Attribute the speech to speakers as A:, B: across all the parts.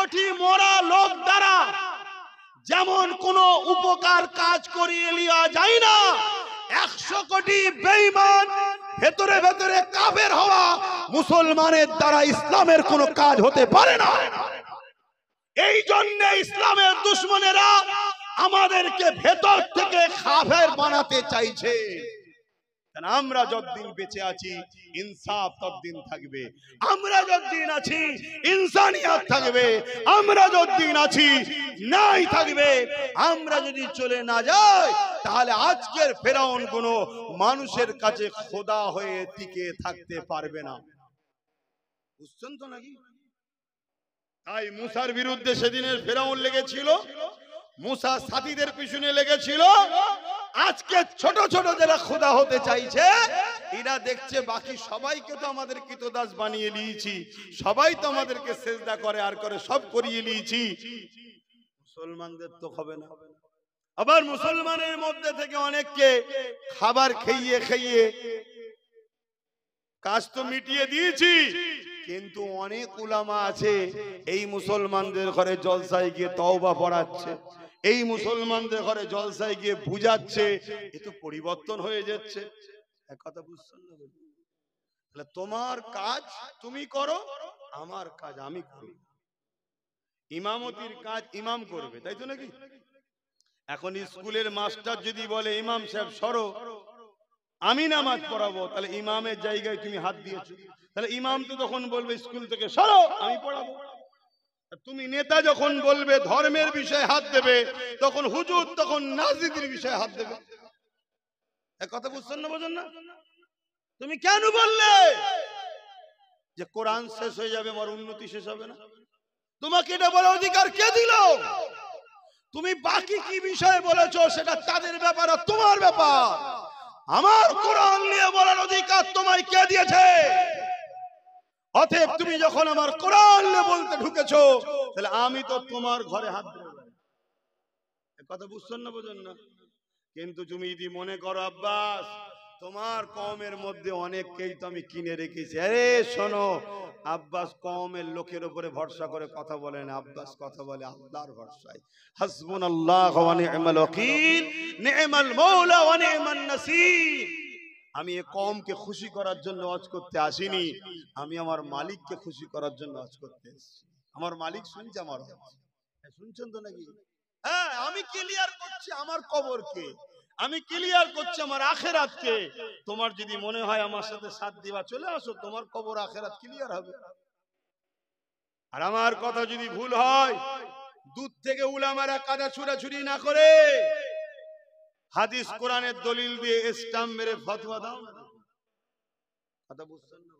A: কোটি মরা লোক দ্বারা যেমন কোন উপকার কাজ করিয়ে লিয়া যায় না, 100 কোটি বেঈমান ভেতরে ভেতরে কাফের হওয়া মুসলমানের দ্বারা ইসলামের কোন কাজ হতে পারে না। এই জন্য ইসলামের দুশমনেরা আমাদেরকে ভেতর থেকে কাফের বানাতে চাইছে। আমরা যতদিন বেঁচে আছি ইনসাফ ততদিন থাকবে, আমরা যতদিন আছি ইনসানিয়ত থাকবে, আমরা যতদিন আছি নাই থাকবে। আমরা যদি চলে না যাই তাহলে আজকের ফেরাউন কোনো মানুষের কাছে খোদা হয়ে টিকে থাকতে পারবে না। বুঝছেন তো নাকি? তাই মুসার বিরুদ্ধে সেদিনের ফেরাউন লেগেছিল, মুসা সাথীদের পিছনে লেগেছিল। আজকে ছোট ছোট যারা খোদা হতে চাইছে এরা দেখছে বাকি সবাইকে তো আমাদের কৃতদাস বানিয়ে নিয়েছি, সবাই তো আমাদেরকে সেজদা করে আর করে সব করিয়ে নিয়েছি, মুসলমানদের তো হবে না। আবার মুসলমানের মধ্যে থেকে অনেককে খাবার খাইয়ে খাইয়ে কাজ তো মিটিয়ে দিয়েছি, কিন্তু অনেক উলামা আছে এই মুসলমানদের ঘরে জলসায় গিয়ে তওবা পড়াচ্ছে, এই মুসলমানদের ঘরে জলসায় গিয়ে বুঝাচ্ছে। এ তো পরিবর্তন হয়ে যাচ্ছে। এক কথা বুঝছেন না? তাহলে তোমার কাজ তুমি করো, আমার কাজ আমি করি। ইমামতির কাজ ইমাম করবে, তাই তো নাকি? এখন স্কুলের মাস্টার যদি বলে ইমাম সাহেব সরো আমি নামাজ পড়াবো, তাহলে ইমামের জায়গায় তুমি হাত দিয়েছো, তাহলে ইমাম তো তখন বলবে স্কুল থেকে সরো আমি পড়াবো। তুমি নেতা যখন বলবে ধর্মের বিষয়ে হাত দেবে, তখন হুজুর তখন রাজনীতির বিষয়ে হাত দেবে। এক কথা বুঝছেন না? বোঝেন না? তুমি কেন বললে যে কোরআন শেষ হয়ে যাবে আমার উন্নতি শেষ হবে না? তোমাকে এটা বলার অধিকার কে দিল? তুমি বাকি কি বিষয়ে বলেছো সেটা তাদের ব্যাপার আর তোমার ব্যাপার। আমার কোরআন নিয়ে বলার অধিকার তোমায় কে দিয়েছে? অতএব তুমি যখন আমার কোরআন নিয়ে বলতে ঢুকেছো তাহলে আমি তো তোমার ঘরে হাত দেব। কথা বুঝছেন না? বোঝেন না? কিন্তু তুমি যদি মনে করো আব্বাস তোমার কওমের মধ্যে অনেককেই তো আমি কিনে রেখেছি, আরে শোনো, আব্বাস কওমের লোকের উপরে ভরসা করে কথা বলে না, আব্বাস কথা বলে আল্লাহর ভরসায়। হাসবুনাল্লাহু ওয়া নি'মাল ওয়াকিল, নি'মাল মাওলা ওয়া নি'মান নাসির। আমি এই কওমকে খুশি করার জন্য ওয়াজ করতে আসিনি, আমি আমার মালিককে খুশি করার জন্য ওয়াজ করতে এসেছি। আমার মালিক শুনছে আমার ওয়াজ, শুনছেন তো নাকি? হ্যাঁ, আমি ক্লিয়ার করছি আমার কবরকে, আমি ক্লিয়ার করছি আমার আখেরাতকে। তোমার যদি মনে হয় আমার সাথে সাথ দিবা চলে আসো, তোমার কবর আখেরাত ক্লিয়ার হবে। আর আমার কথা যদি ভুল হয় দূর থেকে উলামারা কাদা ছুড়াছুড়ি না করে হাদিস কোরআনের দলিল দিয়ে স্টাম্প মেরে ফতোয়া দাও না। কথা বুঝছেন না?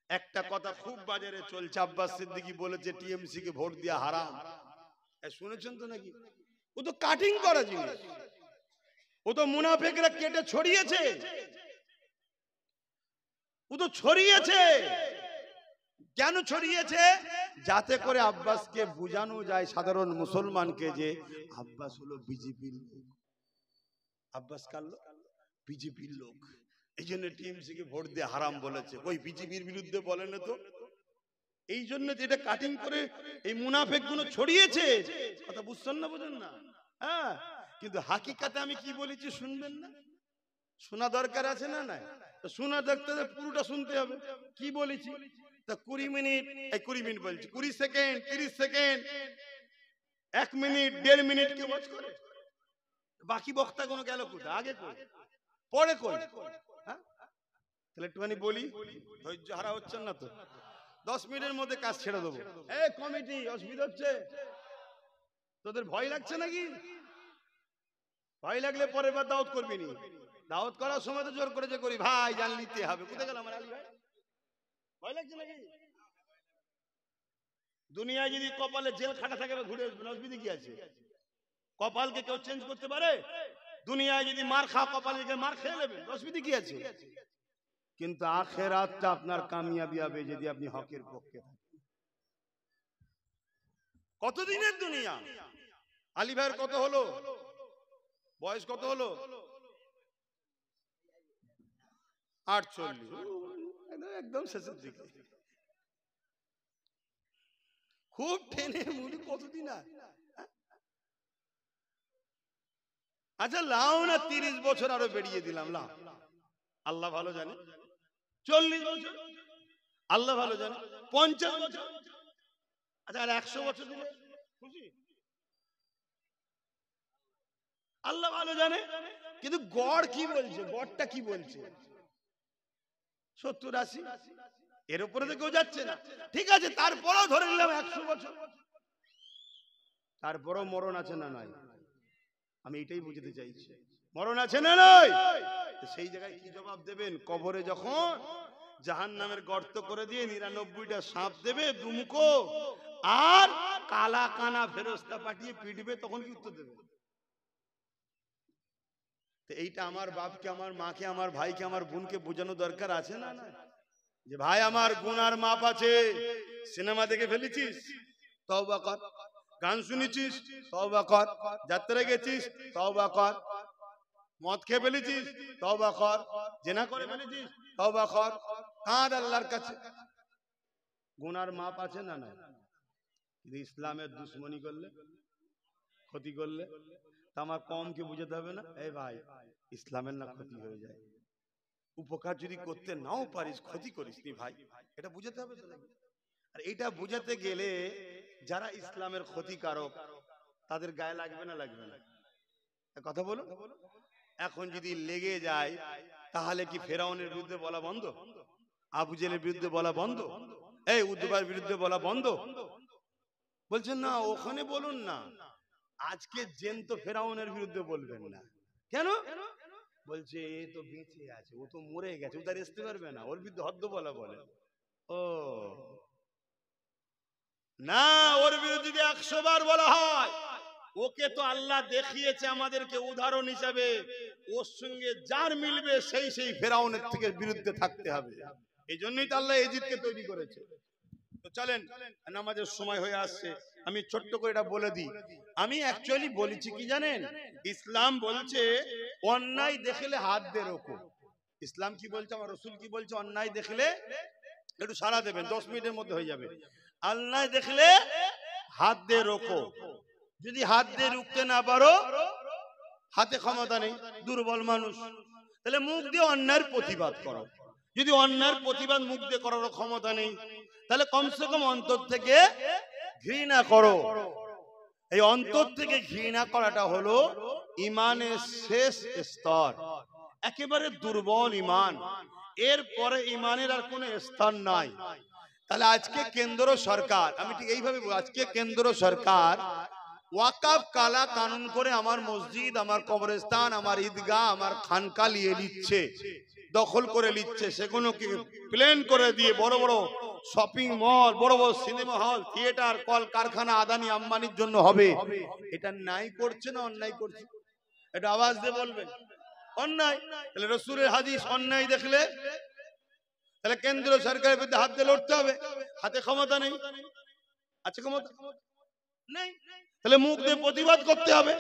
A: একটা কথা খুব বাজারে চলছে, আব্বাস সিদ্দিকী বলেছে টিএমসি কে ভোট দেওয়া হারাম। শুনেছেন তো নাকি? ও তো কাটিং করা জিনিস, ও তো মুনাফিকরা কেটে ছড়িয়েছে, ও তো ছড়িয়েছে। কেন ছড়িয়েছে? যাতে করে আব্বাসকে বোঝানো যায় সাধারণ মুসলমানকে যে আব্বাস হলো বিজেপির লোক। আব্বাস কার লোক? বিজেপির লোক। এই জন্য টিএমসি কে ভোট দিয়ে হারাম বলেছে। ওই বিজেপির বিরুদ্ধে বলে না তো, এই জন্য যেটা কাটিং করে এই মুনাফিক গুলো ছড়িয়েছে। কথা বুঝছেন না? বোঝেন না? হ্যাঁ, কিন্তু হাকিকাতে আমি কি বলেছি শুনবেন না? শোনা দরকার আছে না? নাই শোনা দেখতে পুরোটা শুনতে হবে। কি বলেছি? তা 20 মিনিট, এই 20 মিনিট বলছি, 20 সেকেন্ড, 30 সেকেন্ড, 1 মিনিট, 1.5 মিনিট কে ওয়াচ করে, বাকি বক্তা কোনো গেল কোথায়? আগে কই, পরে কই? হ্যাঁ, তাহলে একটুখানি বলি, ধৈর্য হারা হচ্ছেন না তো? 10 মিনিটের মধ্যে কাজ ছেড়ে দেবো। এই কমিটি, অসুবিধা হচ্ছে? তোদের ভয় লাগছে নাকি? ভয় লাগলে পরের বার দাওয়াত করবি নি। দাওয়াত করার সময় তো জোর করে যে করি ভাই জান নিতে হবে। কোথায় গেল আমার আলী ভাই? ভয় লাগছে নাকি? দুনিয়ায় যদি কপালে জেল খাটা থাকে ঘুরে আসবেন, অসুবিধা কি আছে? কপালকে কেউ চেঞ্জ করতে পারে? দুনিয়ায় যদি মার খাওয়া কপালে মার খেয়ে নেবেন, অসুবিধা কি আছে? কিন্তু আখিরাতটা আপনার কামিয়াবি হবে যদি আপনি হকের পক্ষে থাকেন। কতদিনের দুনিয়া? আলী ভাইয়ের কত হলো? বয়স কত হলো? 48, একদম শেষের দিকে। খুব টেনে মুড়ি কতদিন আর। আচ্ছা লাও না 30 বছর আরো বেরিয়ে দিলাম, লাও, আল্লাহ ভালো জানে। 40 বছর আল্লাহ ভালো জানে। 50 বছর, আচ্ছা আর 100 বছর দিলে খুশি? আল্লাহ ভালো জানে। কিন্তু গড় কি বলছে, গড়টা কি বলছে? 70-80, এর উপরে তো কেউ যাচ্ছে না। ঠিক আছে, তারপরেও ধরে নিলাম 100 বছর, তারপরেও মরণ আছে না নাই? আমি এটাই বুঝতে চাইছি, মরণ আছে না নাই? সেই জায়গায় কি জবাব দেবেন? কবরে যখন জাহান্নামের গর্ত করে দিয়ে 99টা সাপ দেবে দুমুখো, আর কালা কানা ফেরেশতা পাঠিয়ে পিটবে, তখন কি উত্তর দেবে? তো এইটা আমার বাপকে, আমার মাকে, আমার ভাইকে, আমার বোনকে বোঝানো দরকার আছে না? যে ভাই আমার গুনার মাপ আছে। সিনেমা দেখে ফেলেছিস, তওবা কর। গান শুনেছিস, তওবা কর। যাত্রা গেছিস, তওবা কর। মদ খেয়ে ফেলেছিস, তওবা কর। জেনা করে ফেলেছিস, তওবা কর। কাঁদ আল্লাহর কাছে। গুনার মাপ আছে না? না। কিন্তু ইসলামের দুশ্মনী করলে, ক্ষতি করলে, তা আমার কম কি বুঝাতে হবে না? এই ভাই, ইসলামের না ক্ষতি হয়ে যায়, উপকার যদি করতে নাও পারিস, ক্ষতি করিস নি ভাই, এটা বুঝাতে হবে তো। আর এটা বুঝাতে গেলে যারা ইসলামের ক্ষতিকারক তাদের গায়ে লাগবে না লাগবে না? কথা বলো। এখন যদি লেগে যায়, তাহলে কি ফেরাউনের বিরুদ্ধে বলা বন্ধ? আবু জেলের বিরুদ্ধে বলা বন্ধ? এই উদ্বার বিরুদ্ধে বলা বন্ধ? বলছেন না, ওখানে বলুন না। আজকে জেন তো ফেরাউনের বিরুদ্ধে বলবেন না কেন? বলছে এ তো বেঁচে আছে, ও তো মরে গেছে, ও তার আসতে পারবে না, ওর বিরুদ্ধে হদ্দ বলা বলে। ও না, ওর বিরুদ্ধে যদি 100 বার বলা হয়, ওকে তো আল্লাহ দেখিয়েছে আমাদেরকে উদাহরণ হিসাবে, ওর সঙ্গে যার মিলবে সেই সেই ফেরাউনের থেকে বিরুদ্ধে থাকতে হবে। এই জন্যই তো আল্লাহ ইজিদকে তৈরি করেছে। তো চলেন, নামাজের সময় হয়ে আসছে, আমি ছোট্ট করে এটা বলে দিই। আমি অ্যাকচুয়ালি বলেছি কি জানেন, ইসলাম বলছে অন্যায় দেখলে হাত দিয়ে রোকো। ইসলাম কি বলছে, আমার রাসূল কি বলছে? অন্যায় দেখলে একটু সাড়া দেবেন, 10 মিনিটের মধ্যে হয়ে যাবে। অন্যায় দেখলে হাত দিয়ে রোকো। যদি হাত দিয়ে রুখতে না পারো, হাতে ক্ষমতা নেই, দুর্বল মানুষ, তাহলে মুখ দিয়ে অন্যায়ের প্রতিবাদ করো। যদি অন্যায়ের প্রতিবাদ মুখ দিয়ে করার ক্ষমতা নেই, তাহলে কমসে কম অন্তর থেকে ঘৃণা করো। এই অন্তর থেকে ঘৃণা করাটা হলো ইমানের শেষ স্তর, একেবারে দুর্বল ইমান। এরপরে ইমানের আর কোনো স্তর নাই। তাহলে আজকে কেন্দ্র সরকার, আমি ঠিক এইভাবে বলবো, আজকে কেন্দ্র সরকার ওয়াকফ কালা কানুন করে আমার মসজিদ, আমার কবরস্থান, আমার ঈদগাহ, আমার খানকা নিয়ে নিচ্ছে, দখল করে নিচ্ছে। সেগুলোকে প্ল্যান করে দিয়ে বড় বড় শপিং মল, বড় বড় সিনেমা হল, থিয়েটার, কল কারখানা আদানি আম্বানির জন্য হবে। এটা নাই করছে না অন্যায় করছে? এটা আওয়াজ দিয়ে বলবেন অন্যায়। তাহলে রাসূলের হাদিস, অন্যায় দেখলে তাহলে কেন্দ্র সরকারের বিরুদ্ধে হাত দিয়ে লড়তে হবে। হাতে ক্ষমতা নেই, আছে ক্ষমতা নেই, তাহলে মুখ দিয়ে প্রতিবাদ করতে হবে।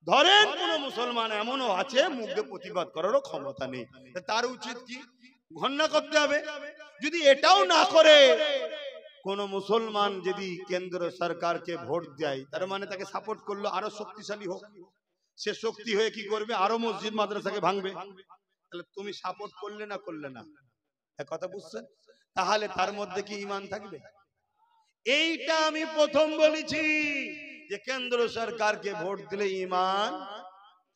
A: ধরেন কোন মুসলমান এমনও আছে মুখ দিয়ে প্রতিবাদ করারও ক্ষমতা নেই, তার উচিত কি? ঘন্না করতে হবে। যদি এটাও না করে কোন মুসলমান যদি কেন্দ্র সরকারকে ভোট দেয়, তার মানে তাকে সাপোর্ট করলো, আরো শক্তিশালী হোক। সে শক্তি হয়ে কি করবে? আরো মসজিদ মাদ্রাসাকে ভাঙবে। তাহলে তুমি সাপোর্ট করলে না করলে না, কথা বুঝছেন? তাহলে তার মধ্যে কি ঈমান থাকবে? এইটা আমি প্রথম বলেছি যে কেন্দ্র সরকারকে ভোট দিলে ঈমান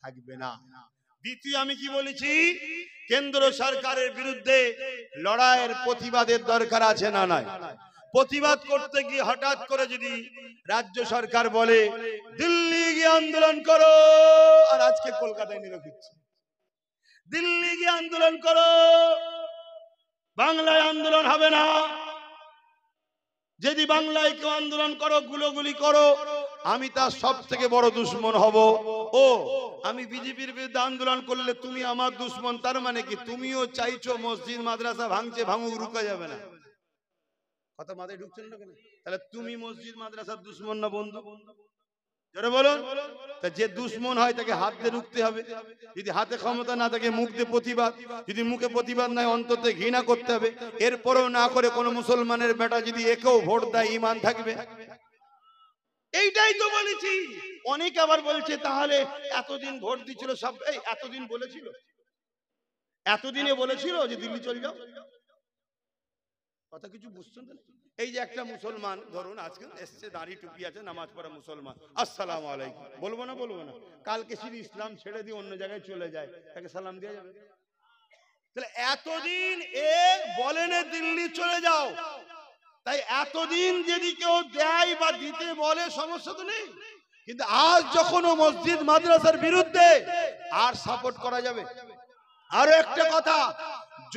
A: থাকবে না। দ্বিতীয় আমি কি বলেছি? কেন্দ্র সরকারের বিরুদ্ধে লড়াইয়ের প্রতিবাদের দরকার আছে না নাই? প্রতিবাদ করতে গিয়ে হঠাৎ করে যদি রাজ্য সরকার বলে দিল্লি গিয়ে আন্দোলন করো, আর আজকে কলকাতায় নিয়ে রেখেছে, দিল্লি গিয়ে আন্দোলন করো, বাংলায় আন্দোলন হবে না। যদি বাংলায় কেউ আন্দোলন করো, গুলোগুলি করো, আমি তার সব থেকে বড় দুশ্মন হব। ও আমি বিজেপির বিরুদ্ধে আন্দোলন করলে তুমি আমার দুশ্মন, তার মানে কি তুমিও চাইছো মসজিদ মাদ্রাসা ভাঙছে, ভাঙুক, রুকা যাবে না। কথা মাথায় ঢুকছেন না কেন? তাহলে তুমি মসজিদ মাদ্রাসার দুশ্মন না বন্ধু? জোরে বলুন। তা যে দুশ্মন হয় তাকে হাত দিয়ে রুখতে হবে, যদি হাতে ক্ষমতা না থাকে মুখ দিয়ে প্রতিবাদ, যদি মুখে প্রতিবাদ নাই অন্তত ঘৃণা করতে হবে। এরপরেও না করে কোন মুসলমানের বেটা যদি একেও ভোট দেয় ঈমান থাকবে? এইটাই তো বলেছি। অনেকে আবার বলছে তাহলে এতদিন ভোট দিছিল সব, এই এতদিন বলেছিল, এতদিনে বলেছিল যে দিল্লি চলে যাও? কথা কিছু বুঝছেন তো? এই যে একটা মুসলমান ধরুন আজকে এসছে, দাড়ি টুপি আছে, নামাজ পড়া মুসলমান, আসসালামু আলাইকুম বলবো না? বলবো না? কালকে শুধু ইসলাম ছেড়ে দিয়ে অন্য জায়গায় চলে যায়, তাকে সালাম দেওয়া যাবে? তাহলে এতদিন এ বলেন দিল্লি চলে যাও, তাই এতদিন যদি কেউ দেয় বা দিতে বলে সমস্যা তো নেই, কিন্তু আজ যখন ও মসজিদ মাদ্রাসার বিরুদ্ধে, আর সাপোর্ট করা যাবে? আরো একটা কথা,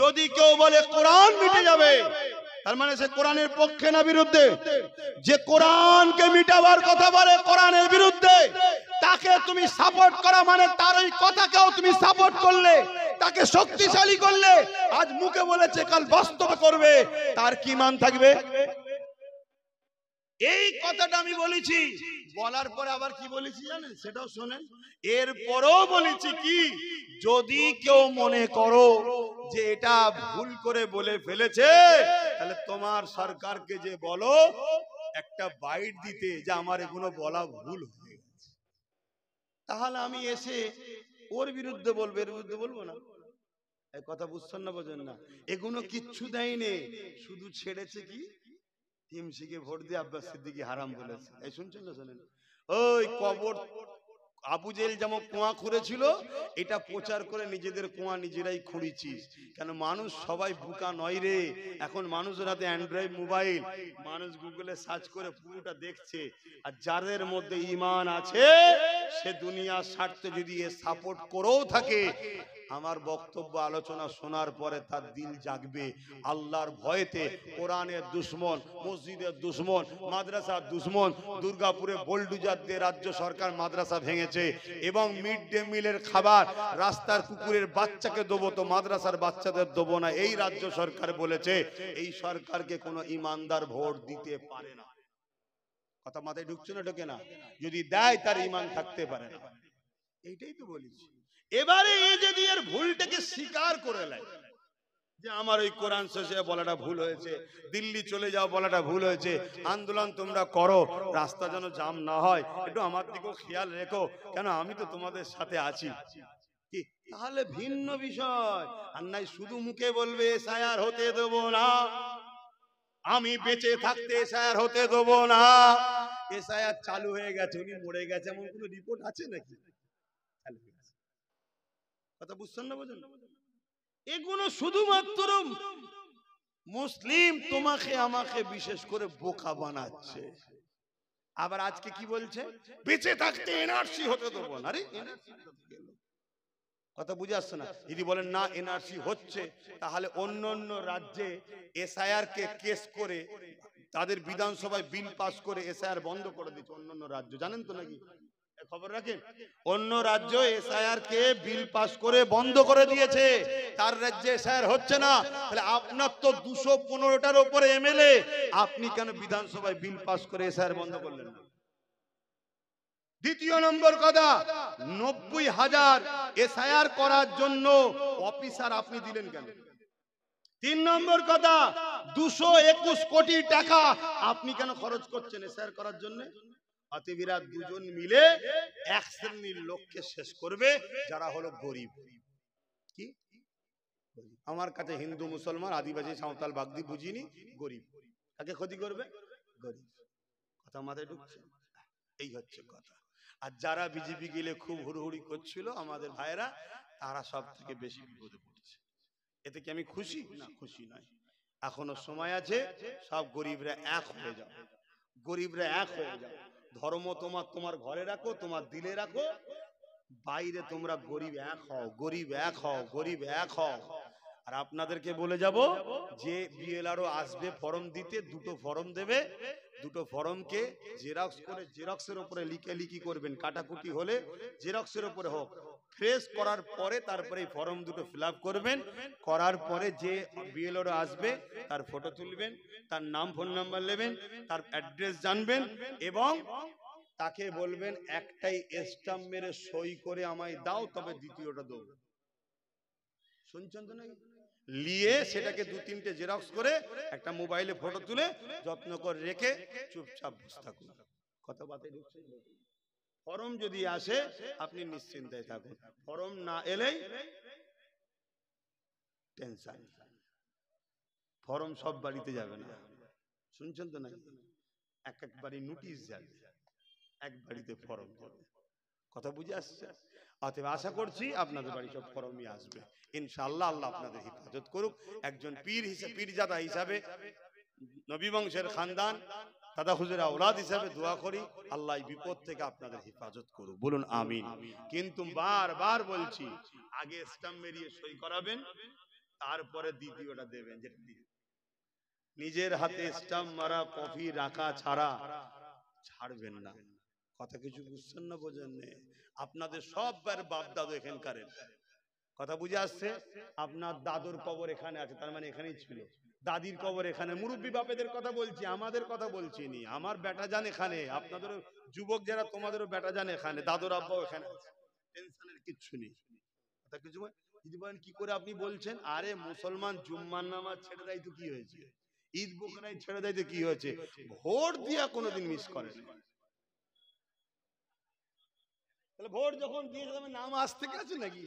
A: যদি কেউ বলে কোরআন মিটে যাবে, তার মানে সে কোরআনের পক্ষে না বিরুদ্ধে? যে কোরআনকে মিটাবার কথা বলে কোরআনের বিরুদ্ধে, তাকে তুমি সাপোর্ট করা মানে তার ওই কথাকেও তুমি সাপোর্ট করলে, তাকে শক্তিশালী করলে। আজ মুখে বলেছে কাল বাস্তবে করবে, তার কি মান থাকবে? এই কথাটা আমি বলেছি, বলার পরে আবার কি বলেছি জানেন? সেটাও শোনেন। এরপরও বলেছি কি, যদি কেউ মনে করো যে এটা ভুল করে বলে ফেলেছে, তাহলে তোমার সরকারকে যে বলো একটা বাইট দিতে যে আমার এগুলো বলা ভুল হয়ে গেছে, তাহলে আমি এসে ওর বিরুদ্ধে বলবো, এর বিরুদ্ধে বলবো না। এই কথা বুঝছেন না বোঝেন না? এগুলো কিচ্ছু দেয়নি, শুধু ছেড়েছে কি টিএমসিকে ভোট দিয়ে আব্বাস সিদ্দিকী হারাম বলেছে। এই শুনছেন না? শোনেন, ওই কবর আবু জেল যেমন কুয়া খুঁড়েছিল, এটা প্রচার করে নিজেদের কুয়া নিজেরাই খুঁড়েছিস। কেন মানুষ সবাই বোকা নয় রে। এখন মানুষের হাতে অ্যান্ড্রয়েড মোবাইল, মানুষ গুগলে সার্চ করে পুরোটা দেখছে। আর যাদের মধ্যে ঈমান আছে, সে দুনিয়ার স্বার্থে যদি এ সাপোর্ট করেও থাকে, আমার বক্তব্য আলোচনা শোনার পরে তার দিল জাগবে আল্লাহর ভয়েতে। কোরআনের দুশ্মন, মসজিদের দুশ্মন, মাদ্রাসার দুশ্মন। দুর্গাপুরে বোলডুজার দিয়ে রাজ্য সরকার মাদ্রাসা ভেঙেছে এবং মিড ডে মিলের খাবার রাস্তার কুকুরের বাচ্চাকে দেবো তো মাদ্রাসার বাচ্চাদের দেবো না, এই রাজ্য সরকার বলেছে। এই সরকারকে কোনো ইমানদার ভোট দিতে পারে না। কথা মাথায় ঢুকছে না? ঢোকে না? যদি দেয় তার ইমান থাকতে পারে না। এইটাই তো বলেছি। এবারে এ যদি এর ভুলটাকে স্বীকার করে নেয় যে আমার ওই কোরআন শেষে বলাটা ভুল হয়েছে, দিল্লি চলে যাও বলাটা ভুল হয়েছে, আন্দোলন তোমরা করো, রাস্তা যেন জাম না হয়, একটু আমার দিকেও খেয়াল রেখো, কেন আমি তো তোমাদের সাথে আছি, কি? তাহলে ভিন্ন বিষয়। আর নাই শুধু মুখে বলবে এসআইআর হতে দেবো না, আমি বেঁচে থাকতে এসআইআর হতে দেবো না। এসআইআর চালু হয়ে গেছে, উনি মরে গেছে এমন কোনো রিপোর্ট আছে নাকি? কথা বুঝছেন না? বোঝেন? এগুলো শুধুমাত্র মুসলিম তোমাকে আমাকে বিশেষ করে বোকা বানাচ্ছে। আবার আজকে কি বলছে? বেঁচে থাকতে এনআরসি হতে দেবো না। আরে কথা বুঝে আসছে না? যদি বলেন না এনআরসি হচ্ছে, তাহলে অন্য অন্য রাজ্যে এসআইআর কে কেস করে তাদের বিধানসভায় বিল পাস করে এসআইআর বন্ধ করে দিচ্ছে অন্য অন্য রাজ্য, জানেন তো নাকি? খবর রাখেন, অন্য রাজ্য এসআইআর কে বিল পাস করে বন্ধ করে দিয়েছে, তার রাজ্যে এসআইআর হচ্ছে না। তাহলে আপনার তো 215টার উপরে এমএলএ, আপনি কেন বিধানসভায় বিল পাস করে এসআইআর বন্ধ করলেন না? দ্বিতীয় নম্বর কথা, 90,000 এসআইআর করার জন্য অফিসার আপনি দিলেন কেন? 3 নম্বর কথা, 221 কোটি টাকা আপনি কেন খরচ করছেন এসআইআর করার জন্য? অতিবিরা দুজন মিলে এক শ্রেণীর লোককে শেষ করবে, যারা হলো গরিব। কি আমার কাছে হিন্দু মুসলমান আদিবাসী সাঁওতাল বাগদি বুঝিনি, গরিব কাকে ক্ষতি করবে? গরিব। কথা মাথায় ঢুকছে? এই হচ্ছে কথা। আর যারা বিজেপি গেলে খুব হুড়হুড়ি করছিল আমাদের ভাইরা, তারা সব থেকে বেশি বিপদে পড়ছে। এতে কি আমি খুশি? না, খুশি নয়। এখনো সময় আছে, সব গরিবরা এক হয়ে যাও, গরিবরা এক হয়ে যাও। ধর্ম তোমার তোমার ঘরে রাখো, তোমার দিলে রাখো, বাইরে তোমরা গরিব এক হও, গরিব এক হও, গরিব এক হও। আর আপনাদেরকে বলে যাব যে বিএলআরও আসবে ফর্ম দিতে, 2টো ফর্ম দেবে, 2টো ফর্মকে জেরক্স করে জেরক্সের উপরে লিখি করবেন, কাটাকুটি হলে জেরক্সের উপরে হোক, ফ্রেশ করার পরে তারপরে এই ফর্ম 2টো ফিল আপ করবেন। করার পরে যে বিএলআরও আসবে তার ফটো তুলবেন, তার নাম ফোন নাম্বার নেবেন, তার অ্যাড্রেস জানবেন এবং তাকে বলবেন একটাই স্টাম্প মেরে সই করে আমায় দাও, তবে দ্বিতীয়টা দেবো। শুনছেন তো নাকি? নিয়ে সেটাকে 2-3টে জেরক্স করে একটা মোবাইলে ফটো তুলে যত্ন করে রেখে চুপচাপ বসে থাকুন। কথা বাতায় ঢুকছে? ফরম যদি আসে আপনি নিশ্চিন্তায় থাকুন, ফরম না এলেই টেনশন। ফরম সব বাড়িতে যাবে না, শুনছেন তো নাকি? এক এক বাড়ি নোটিশ যাবে, এক বাড়িতে ফরম যাবে। কথা বুঝে আসছে? অতএব আশা করছি আপনাদের বাড়ি সব ফরমই আসবে ইনশাআল্লাহ। আল্লাহ আপনাদের হেফাজত করুক। একজন পীর হিসেবে, পীরজাদা হিসাবে, নবী বংশের খানদান, দাদা হুজুর আওলাদ হিসাবে দোয়া করি আল্লাহ এই বিপদ থেকে আপনাদের হেফাজত করুক, বলুন আমিন। কিন্তু বারবার বলছি, আগে স্টাম্প মেরিয়ে সই করাবেন, তারপরে দ্বিতীয়টা দেবেন। নিজের হাতে স্টাম্প মারা কপি রাখা ছাড়া ছাড়বেন না। কথা কিছু বুঝছেন না, বোঝেন? আপনাদের সব বাপ দাদু এখানকার, কথা বুঝে আসছে? আপনার দাদুর কবর এখানে আছে, তার মানে এখানেই ছিল। দাদির কবর এখানে, মুরব্বী বাপেদের কথা বলছি, আমাদের কথা বলছি নি। আমার বেটা জান এখানে, আপনাদেরও যুবক যারা, তোমাদেরও বেটা জান এখানে, দাদুর আব্বাও এখানে আছে। টেনশনের কিচ্ছু নেই। কথা কিছু যদি বলেন কি করে আপনি বলছেন, আরে মুসলমান জুম্মার নামাজ ছেড়ে দেয় তো কি হয়েছে, ঈদ বকরাই ছেড়ে দেয় তো কি হয়েছে, ভোট দিয়া কোনোদিন মিস করে না। তাহলে ভোট যখন দিয়েছে তবে নাম আসতে গেছে নাকি?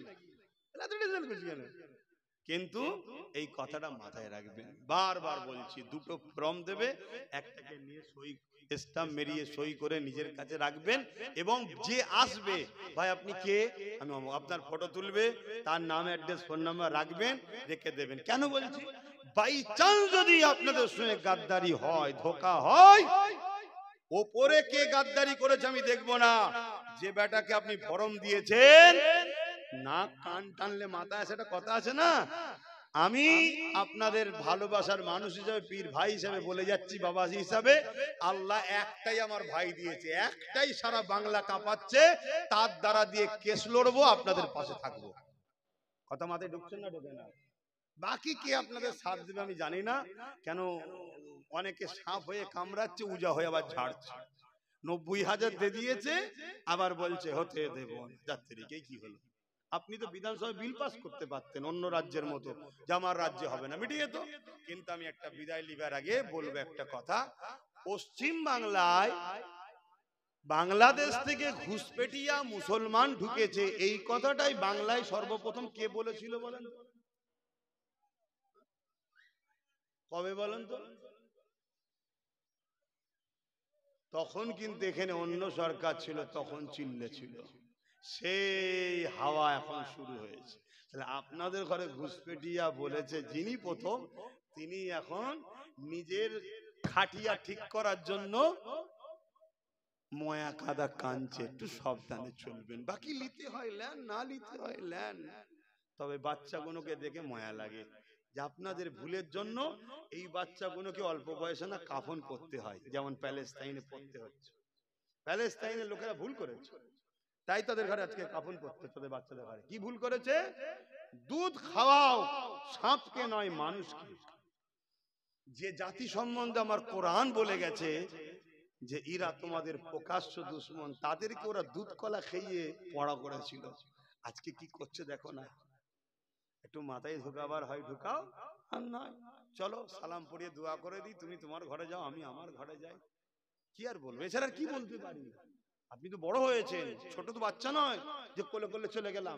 A: কিন্তু এই কথাটা মাথায় রাখবেন, বারবার বলছি, দুটো ফর্ম দেবে, একটাকে নিয়ে সই, স্টাম্প মেরিয়ে সই করে নিজের কাছে রাখবেন। এবং যে আসবে, ভাই আপনি কে, আমি আপনার ফটো তুলবে, তার নাম, অ্যাড্রেস, ফোন নাম্বার রাখবেন, রেখে দেবেন। কেন বলছি? বাই চান্স যদি আপনাদের সঙ্গে গাদ্দারি হয়, ধোঁকা হয়, ওপরে কে গাদ্দারি করেছে আমি দেখবো না। যে বেটাকে আপনি ফরম দিয়েছেন, না কান টানলে মাথায় সেটা কথা আছে না। আমি আপনাদের ভালোবাসার মানুষ হিসেবে, পীর ভাই হিসেবে বলে যাচ্ছি, বাবাজি হিসাবে, আল্লাহ একটাই আমার ভাই দিয়েছে, একটাই সারা বাংলা কাঁপাচ্ছে, তার দ্বারা দিয়ে কেস লড়বো, আপনাদের পাশে থাকবো। কথা মাথায় ঢুকছেন না, ঢোকে না? বাকি কে আপনাদের সাথ দেবে আমি জানি না। কেন অনেকে সাপ হয়ে কামড়াচ্ছে, উজা হয়ে আবার ঝাড়ছে। 90,000 দিয়ে দিয়েছে, আবার বলছে হতে দেব যাত্রীকে। কি হলো? আপনি তো বিধানসভায় বিল পাস করতে পারতেন অন্য রাজ্যের মতো, যে আমার রাজ্যে হবে না, মিটিয়ে তো। কিন্তু আমি একটা বিদায় লিবার আগে বলবো একটা কথা, পশ্চিম বাংলায় বাংলাদেশ থেকে ঘুষপেটিয়া মুসলমান ঢুকেছে, এই কথাটাই বাংলায় সর্বপ্রথম কে বলেছিল বলেন? কবে বলেন তো? তখন কিন্তু এখানে অন্য সরকার ছিল, তখন চিল্লে ছিল, সেই হাওয়া এখন শুরু হয়েছে। তাহলে আপনাদের ঘরে ঘুষপেটিয়া বলেছে যিনি প্রথম, তিনি এখন নিজের খাটিয়া ঠিক করার জন্য ময়া কাদা কাঁদছে। একটু সাবধানে চলবেন, বাকি নিতে হয় ল্যান, না নিতে হয় ল্যান। তবে বাচ্চাগুলোকে দেখে মায়া লাগে যে আপনাদের ভুলের জন্য এই বাচ্চাগুলোকে অল্প বয়সে না কাফন পরতে হয়, যেমন প্যালেস্তাইনে পড়তে হচ্ছে। প্যালেস্তাইনের লোকেরা ভুল করেছে, তাই তাদের ঘরে আজকে কাফন পড়তে, তাদের বাচ্চাদের ঘরে কি ভুল করেছে? দুধ খাওয়াও সাপকে নয় মানুষকে। যে জাতি সম্বন্ধে আমার কোরআন বলে গেছে যে এরা তোমাদের প্রকাশ্য দুশ্মন, তাদেরকে ওরা দুধ কলা খেয়ে পড়া করেছিল। আজকে কি করছে দেখো না। একটু মাথায় ঢুকাবার হয় ঢুকাও, আর নয় চলো সালাম পড়িয়ে দোয়া করে দিই, তুমি তোমার ঘরে যাও, আমি আমার ঘরে যাই। কি আর বলবো, এছাড়া কি বলতে পারি? আপনি তো বড় হয়েছেন, ছোট তো বাচ্চা নয় যে কোলে কোলে চলে গেলাম।